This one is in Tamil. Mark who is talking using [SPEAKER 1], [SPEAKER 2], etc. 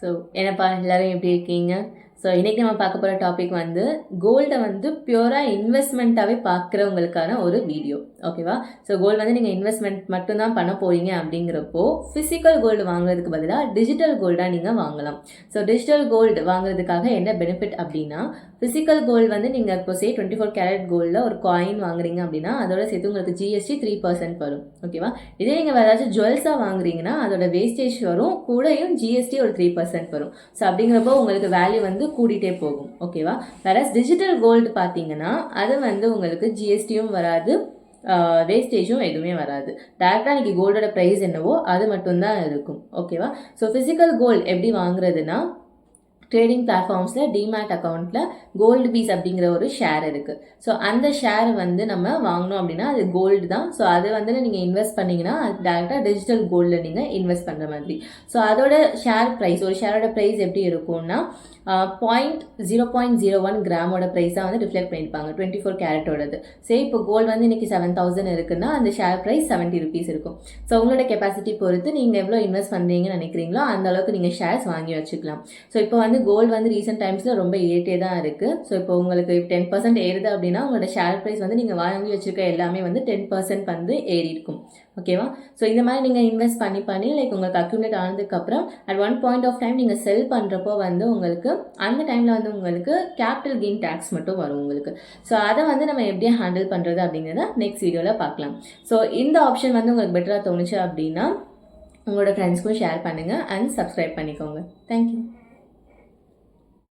[SPEAKER 1] ஸோ என்னப்பா எல்லோரும் எப்படி இருக்கீங்க? ஸோ இன்றைக்கி நம்ம பார்க்க போகிற டாபிக் வந்து கோல்டை வந்து பியூராக இன்வெஸ்ட்மெண்ட்டாகவே பார்க்குறவங்களுக்கான ஒரு வீடியோ. ஓகேவா? ஸோ கோல்டு வந்து நீங்கள் இன்வெஸ்ட்மெண்ட் மட்டும்தான் பண்ண போகிறீங்க அப்படிங்கிறப்போ ஃபிசிக்கல் கோல்டு வாங்குறதுக்கு பதிலாக டிஜிட்டல் கோல்டாக நீங்கள் வாங்கலாம். ஸோ டிஜிட்டல் கோல்டு வாங்குறதுக்காக என்ன பெனிஃபிட் அப்படின்னா, ஃபிசிக்கல் கோல்டு வந்து நீங்கள் இப்போ 24 கேரட் கோல்டில் ஒரு காயின் வாங்குறீங்க அப்படின்னா அதோட சேர்த்து உங்களுக்கு ஜிஎஸ்டி 3% வரும். ஓகேவா? இதே நீங்கள் வேறு ஏதாச்சும் ஜுவல்ஸாக வாங்குறீங்கன்னா அதோட வேஸ்டேஜ் வரும், கூடயும் ஜிஎஸ்டி ஒரு 3% வரும். ஸோ அப்படிங்கிறப்போ உங்களுக்கு வேல்யூ வந்து கூட்டிகிட்டே போகும். ஓகேவா? வேற டிஜிட்டல் கோல்டு பார்த்தீங்கன்னா அது வந்து உங்களுக்கு ஜிஎஸ்டியும் வராது, வேஸ்டேஜும் எதுவுமே வராது. டேரெக்டாக இன்றைக்கி கோல்டோட ப்ரைஸ் என்னவோ அது மட்டும்தான் இருக்கும். ஓகேவா? ஸோ ஃபிசிக்கல் கோல்டு எப்படி வாங்குறதுனா, ட்ரேடிங் பிளாட்ஃபார்ம்ஸில் டிமேட் அக்கௌண்ட்டில் கோல்டு பீஸ் அப்படிங்கிற ஒரு ஷேர் இருக்குது. ஸோ அந்த ஷேர் வந்து நம்ம வாங்கினோம் அப்படின்னா அது கோல்டு தான். ஸோ அது வந்து நீங்கள் இன்வெஸ்ட் பண்ணிங்கன்னா அது டேரெக்டாக டிஜிட்டல் கோல்டில் நீங்கள் இன்வெஸ்ட் பண்ணுற மாதிரி. ஸோ அதோட ஷேர் ப்ரைஸ், ஒரு ஷேரோட ப்ரைஸ் எப்படி இருக்கும்னா 0.01 கிராமோட ப்ரைஸ் தான் வந்து ரிஃப்ளெக்ட் பண்ணியிருப்பாங்க 24 கேரட்டோடது. சரி, இப்போ கோல்டு வந்து இன்றைக்கி 7,000 இருக்குன்னா அந்த ஷேர் ப்ரைஸ் 70 rupees இருக்கும். ஸோ உங்களோட கெப்பாசிட்டி பொறுத்து நீங்கள் எவ்வளோ இன்வெஸ்ட் பண்ணுறீங்கன்னு நினைக்கிறீங்களோ அந்த அளவுக்கு நீங்கள் ஷேர்ஸ் வாங்கி வச்சுக்கலாம். ஸோ இப்போ வந்து கோல்டு வந்து ரீசெண்ட் டைம்ஸில் ரொம்ப ஏறிட்டே தான் இருக்குது. ஸோ இப்போ உங்களுக்கு 10% ஏறுது அப்படின்னா உங்களோட ஷேர் ப்ரைஸ் வந்து நீங்கள் வாங்கி வச்சுருக்க எல்லாமே வந்து 10% வந்து ஏறி இருக்கும். ஓகேவா? ஸோ இந்த மாதிரி நீங்கள் இன்வெஸ்ட் பண்ணி லைக் உங்களுக்கு அக்யூமுலேட் ஆனதுக்கப்புறம் at one point of time நீங்கள் செல் பண்ணுறப்போ வந்து உங்களுக்கு அந்த டைமில் வந்து உங்களுக்கு கேபிட்டல் கெயின் டேக்ஸ் மட்டும் வரும் உங்களுக்கு. ஸோ அதை வந்து நம்ம எப்படி ஹேண்டில் பண்ணுறது அப்படிங்கிறத நெக்ஸ்ட் வீடியோவில் பார்க்கலாம். ஸோ இந்த ஆப்ஷன் வந்து உங்களுக்கு பெட்டராக தோணுச்சு அப்படின்னா உங்களோட ஃப்ரெண்ட்ஸ்க்கும் ஷேர் பண்ணுங்கள் அண்ட் சப்ஸ்கிரைப் பண்ணிக்கோங்க. தேங்க்யூ.